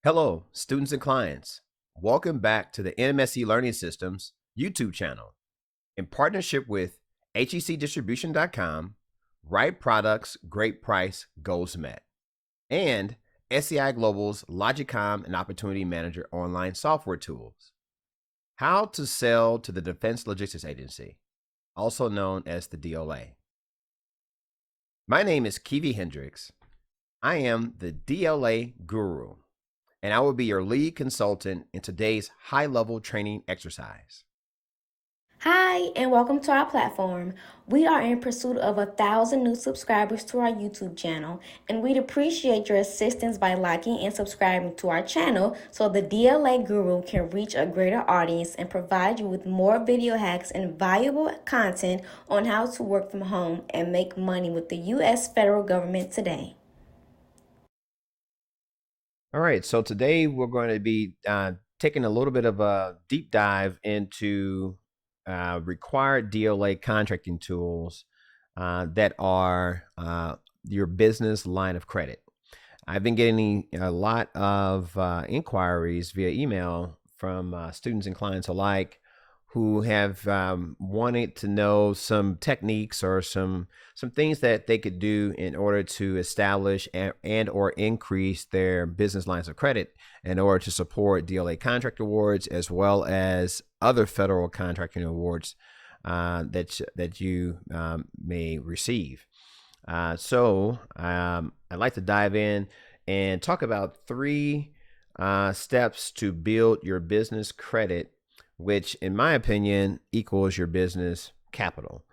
Hello, students and clients. Welcome back to the NMSE Learning Systems YouTube channel. In partnership with HECdistribution.com, right products, great price, goals met, and SEI Global's Logicom and Opportunity Manager online software tools. How to sell to the Defense Logistics Agency, also known as the DLA. My name is Kiwi Hendricks. I am the DLA guru, and I will be your lead consultant in today's high-level training exercise. Hi, and welcome to our platform. We are in pursuit of 1,000 new subscribers to our YouTube channel, and we'd appreciate your assistance by liking and subscribing to our channel so the DLA Guru can reach a greater audience and provide you with more video hacks and valuable content on how to work from home and make money with the U.S. federal government today. All right, so today we're going to be taking a little bit of a deep dive into required DLA contracting tools that are your business line of credit. I've been getting a lot of inquiries via email from students and clients alike who have wanted to know some techniques or some things that they could do in order to establish and or increase their business lines of credit in order to support DLA contract awards as well as other federal contracting awards that you may receive. So I'd like to dive in and talk about 3 steps to build your business credit, which in my opinion equals your business capital.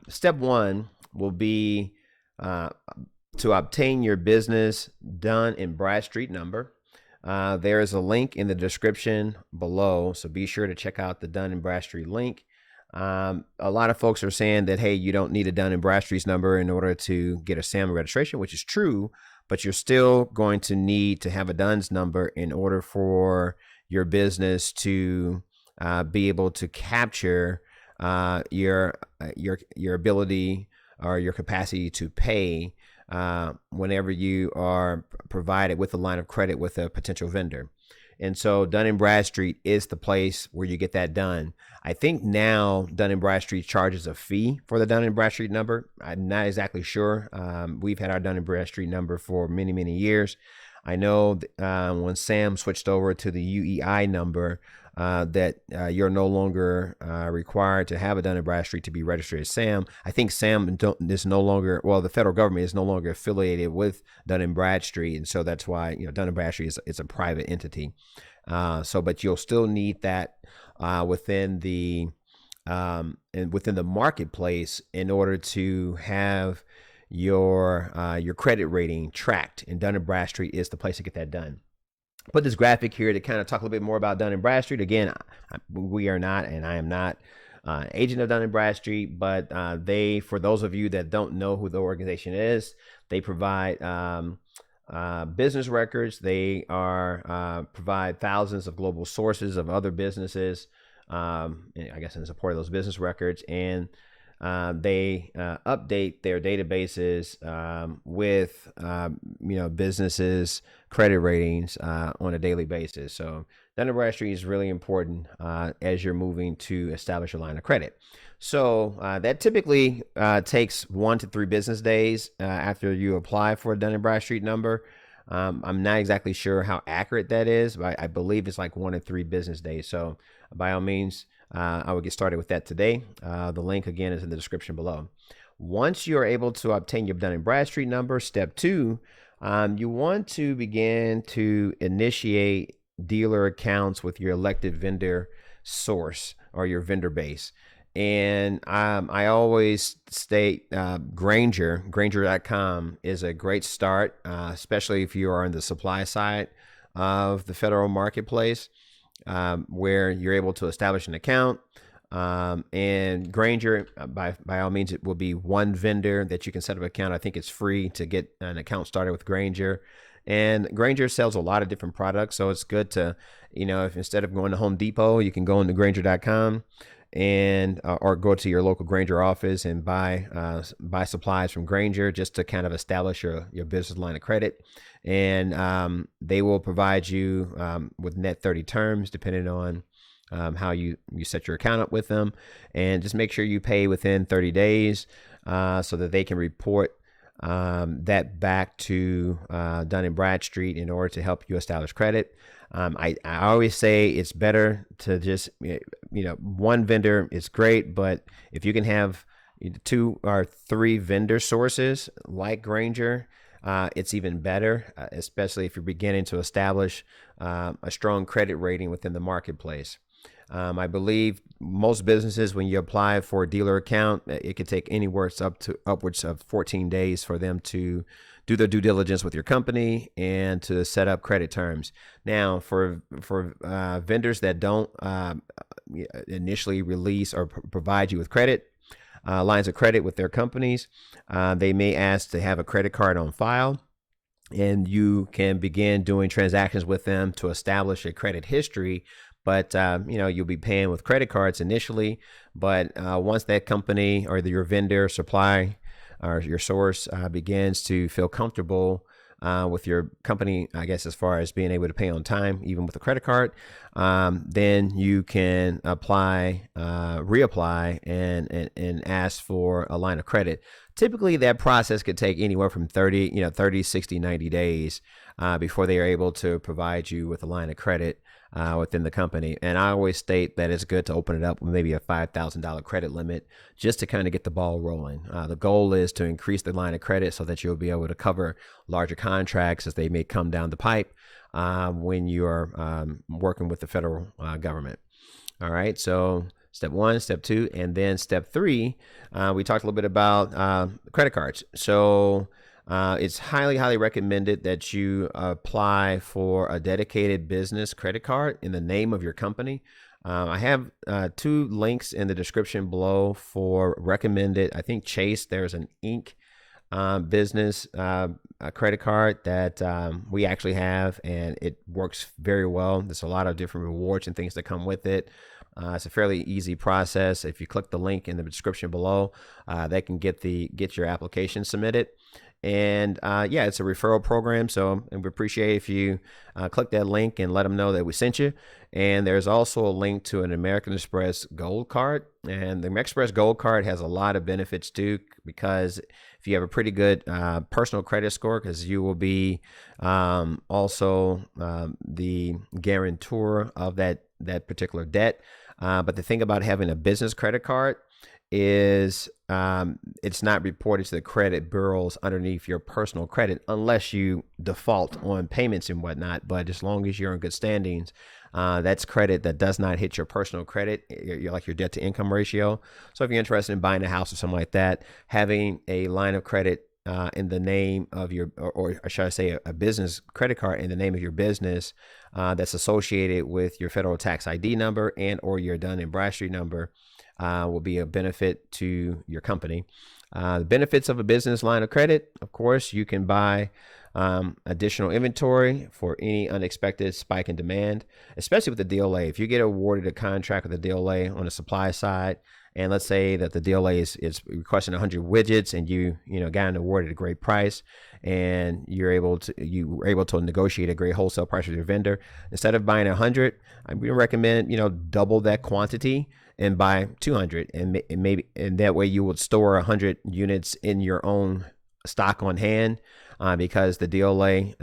Step 1 will be to obtain your business Dun and Bradstreet number. There is a link in the description below, so be sure to check out the Dun and Bradstreet link. A lot of folks are saying that, hey, you don't need a Dun and Bradstreet's number in order to get a SAM registration, which is true, but you're still going to need to have a Dun's number in order for your business to be able to capture your ability or your capacity to pay whenever you are provided with a line of credit with a potential vendor. And so Dun & Bradstreet is the place where you get that done. I think now Dun & Bradstreet charges a fee for the Dun & Bradstreet number. I'm not exactly sure. We've had our Dun & Bradstreet number for many, many years. I know when SAM switched over to the UEI number, that you're no longer required to have a Dun & Bradstreet to be registered as SAM. I think SAM is no longer, well, the federal government is no longer affiliated with Dun & Bradstreet, and so that's why Dun & Bradstreet is a private entity. But you'll still need that within the marketplace in order to have your credit rating tracked, and Dun & Bradstreet is the place to get that done. Put this graphic here to kind of talk a little bit more about Dun & Bradstreet. Again, we are not, and I am not an agent of Dun & Bradstreet, but they, for those of you that don't know who the organization is, they provide business records. They provide thousands of global sources of other businesses, I guess in support of those business records, and they update their databases with businesses' credit ratings on a daily basis. So Dun & Bradstreet is really important as you're moving to establish a line of credit. So that typically takes 1 to 3 business days after you apply for a Dun & Bradstreet number. I'm not exactly sure how accurate that is, but I believe it's like 1 to 3 business days. So by all means, I will get started with that today. The link again is in the description below. Once you are able to obtain your Dun & Bradstreet number, step 2, you want to begin to initiate dealer accounts with your elected vendor source or your vendor base. And I always state Grainger.com is a great start, especially if you are on the supply side of the federal marketplace, where you're able to establish an account. And Grainger, by all means, it will be one vendor that you can set up an account. I think it's free to get an account started with Grainger. And Grainger sells a lot of different products, so it's good to, if instead of going to Home Depot, you can go into Grainger.com and or go to your local Grainger office and buy supplies from Grainger just to kind of establish your business line of credit. And they will provide you with net 30 terms, depending on how you set your account up with them. And just make sure you pay within 30 days so that they can report that back to Dun & Bradstreet in order to help you establish credit. I always say it's better to just, one vendor is great, but if you can have 2 or 3 vendor sources like Grainger, it's even better, especially if you're beginning to establish a strong credit rating within the marketplace. I believe most businesses, when you apply for a dealer account, it could take anywhere upwards of 14 days for them to do their due diligence with your company and to set up credit terms. Now, for vendors that don't initially release or provide you with credit, lines of credit with their companies, they may ask to have a credit card on file, and you can begin doing transactions with them to establish a credit history. But, you'll be paying with credit cards initially. But once that company or your vendor, supply, or your source begins to feel comfortable with your company, I guess, as far as being able to pay on time, even with a credit card, then you can reapply and ask for a line of credit. Typically, that process could take anywhere from 30, 60, 90 days before they are able to provide you with a line of credit within the company. And I always state that it's good to open it up with maybe a $5,000 credit limit just to kind of get the ball rolling. The goal is to increase the line of credit so that you'll be able to cover larger contracts as they may come down the pipe when you're working with the federal government. All right, so step 1, step 2, and then step 3, we talked a little bit about credit cards. So it's highly recommended that you apply for a dedicated business credit card in the name of your company. I have 2 links in the description below for recommended. I think Chase, there's an Inc. Business credit card that we actually have, and it works very well. There's a lot of different rewards and things that come with it. It's a fairly easy process. If you click the link in the description below, they can get your application submitted. And it's a referral program, so we appreciate if you click that link and let them know that we sent you. And there's also a link to an American Express Gold card, and the American Express Gold card has a lot of benefits too, because if you have a pretty good personal credit score, because you will be also the guarantor of that particular debt. But the thing about having a business credit card is it's not reported to the credit bureaus underneath your personal credit unless you default on payments and whatnot. But as long as you're in good standings, that's credit that does not hit your personal credit, like your debt to income ratio. So if you're interested in buying a house or something like that, having a line of credit in the name of your, or should I say a business credit card in the name of your business that's associated with your federal tax ID number and or your Dun & Bradstreet number will be a benefit to your company. The benefits of a business line of credit, of course, you can buy additional inventory for any unexpected spike in demand, especially with the DLA. If you get awarded a contract with the DLA on the supply side, and let's say that the DLA is requesting 100 widgets, and you got awarded a great price, and you were able to negotiate a great wholesale price with your vendor. Instead of buying 100, we recommend double that quantity and buy 200, and that way you would store 100 units in your own stock on hand, because the DLA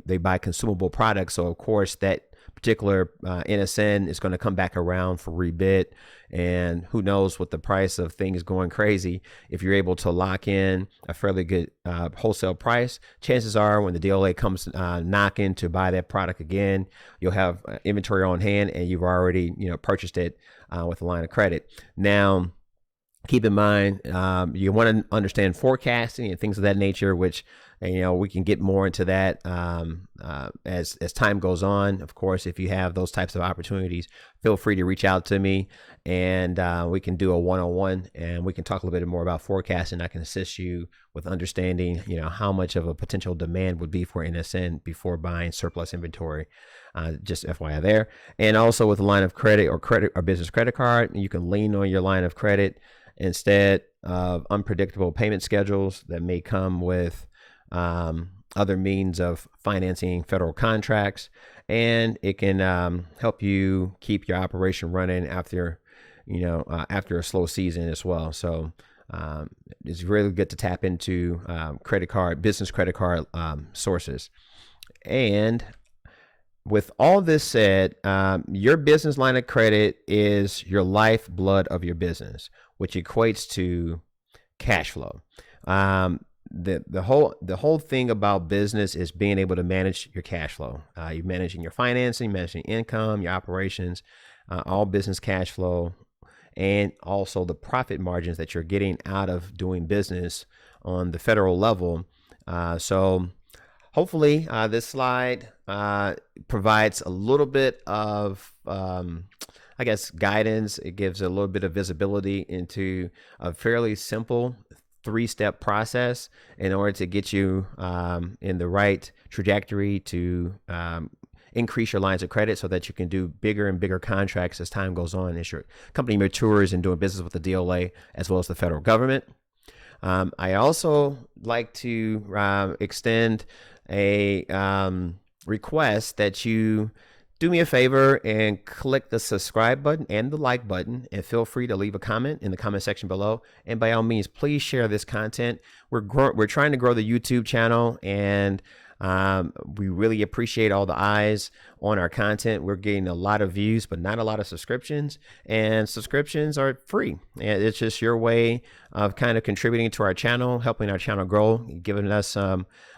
they buy consumable products. So of course that particular NSN is going to come back around for rebid, and who knows, with the price of things going crazy, if you're able to lock in a fairly good wholesale price, chances are when the DLA comes knocking to buy that product again, you'll have inventory on hand, and you've already purchased it with a line of credit. Now, keep in mind, you want to understand forecasting and things of that nature, which And we can get more into that as time goes on. Of course, if you have those types of opportunities, feel free to reach out to me, and we can do a one-on-one, and we can talk a little bit more about forecasting. I can assist you with understanding, how much of a potential demand would be for NSN before buying surplus inventory. Just FYI there. And also with a line of credit or business credit card, you can lean on your line of credit instead of unpredictable payment schedules that may come with other means of financing federal contracts, and it can help you keep your operation running after a slow season as well. So it's really good to tap into business credit card sources. And with all this said, your business line of credit is your lifeblood of your business, which equates to cash flow. The whole thing about business is being able to manage your cash flow. You're managing your financing, managing income, your operations, all business cash flow, and also the profit margins that you're getting out of doing business on the federal level. So hopefully this slide provides a little bit of guidance. It gives a little bit of visibility into a fairly simple 3-step process in order to get you in the right trajectory to increase your lines of credit so that you can do bigger and bigger contracts as time goes on, as your company matures in doing business with the DLA as well as the federal government. I also like to extend a request that you do me a favor and click the subscribe button and the like button, and feel free to leave a comment in the comment section below. And by all means, please share this content. We're trying to grow the YouTube channel, and we really appreciate all the eyes on our content. We're getting a lot of views, but not a lot of subscriptions, and subscriptions are free. And it's just your way of kind of contributing to our channel, helping our channel grow, giving us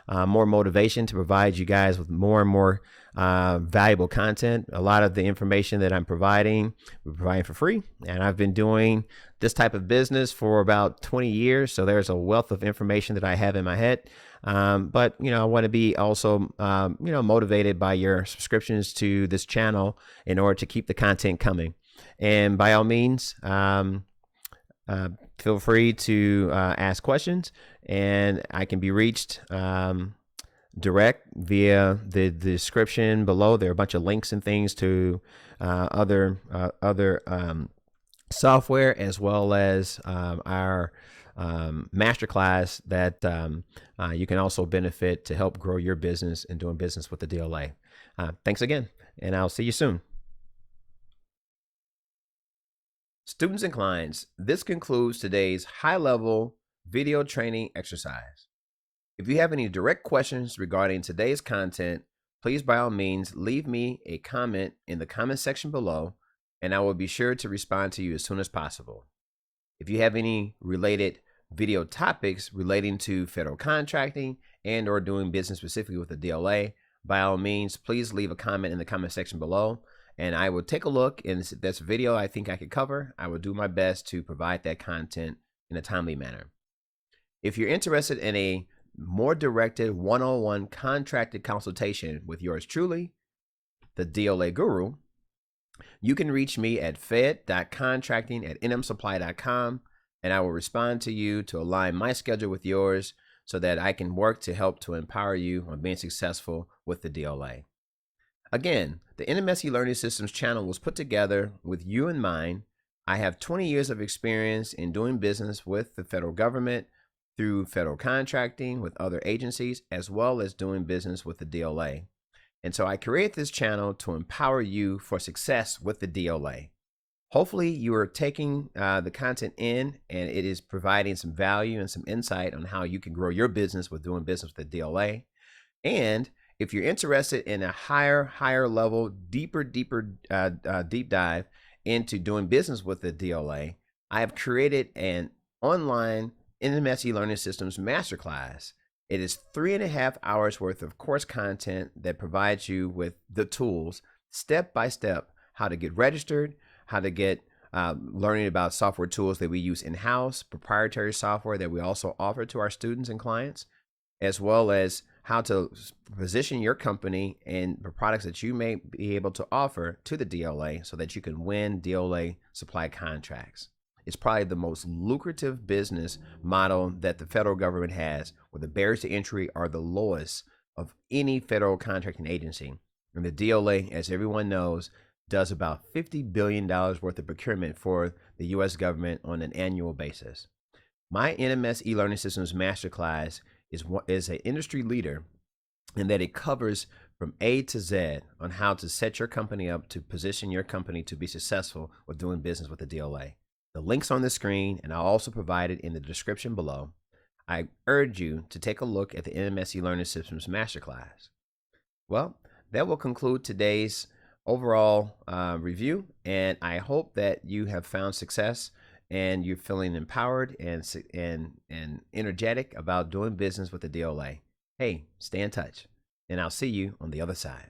more motivation to provide you guys with more and more valuable content. A lot of the information that I'm providing, we're providing for free, and I've been doing this type of business for about 20 years, so there's a wealth of information that I have in my head. But I want to be also motivated by your subscriptions to this channel in order to keep the content coming. And by all means, feel free to ask questions, and I can be reached direct via the description below. There are a bunch of links and things to other software, as well as our masterclass that you can also benefit to help grow your business and doing business with the DLA. Thanks again, and I'll see you soon. Students and clients, this concludes today's high-level video training exercise. If you have any direct questions regarding today's content, please by all means leave me a comment in the comment section below, and I will be sure to respond to you as soon as possible. If you have any related video topics relating to federal contracting and or doing business specifically with the DLA, by all means, please leave a comment in the comment section below, and I will take a look, and if that's a video I think I could cover, I will do my best to provide that content in a timely manner. If you're interested in a more directed one-on-one contracted consultation with yours truly, the DLA Guru, you can reach me at fed.contracting@nmsupply.com, and I will respond to you to align my schedule with yours so that I can work to help to empower you on being successful with the DLA. Again, the NMSE Learning Systems channel was put together with you in mind. I have 20 years of experience in doing business with the federal government through federal contracting with other agencies, as well as doing business with the DLA. And so I created this channel to empower you for success with the DLA. Hopefully you are taking the content in, and it is providing some value and some insight on how you can grow your business with doing business with the DLA. And if you're interested in a higher level, deep dive into doing business with the DLA, I have created an online NMSE Learning Systems Masterclass. It is 3.5 hours worth of course content that provides you with the tools, step by step, how to get registered, how to get learning about software tools that we use in-house, proprietary software that we also offer to our students and clients, as well as how to position your company and the products that you may be able to offer to the DLA so that you can win DLA supply contracts. It's probably the most lucrative business model that the federal government has, where the barriers to entry are the lowest of any federal contracting agency. And the DLA, as everyone knows, does about $50 billion worth of procurement for the U.S. government on an annual basis. My NMS e-learning systems masterclass is an industry leader in that it covers from A to Z on how to set your company up to position your company to be successful with doing business with the DLA. The link's on the screen, and I'll also provide it in the description below. I urge you to take a look at the NMS e-learning systems masterclass. Well, that will conclude today's overall review, and I hope that you have found success and you're feeling empowered and energetic about doing business with the DLA. Hey, stay in touch, and I'll see you on the other side.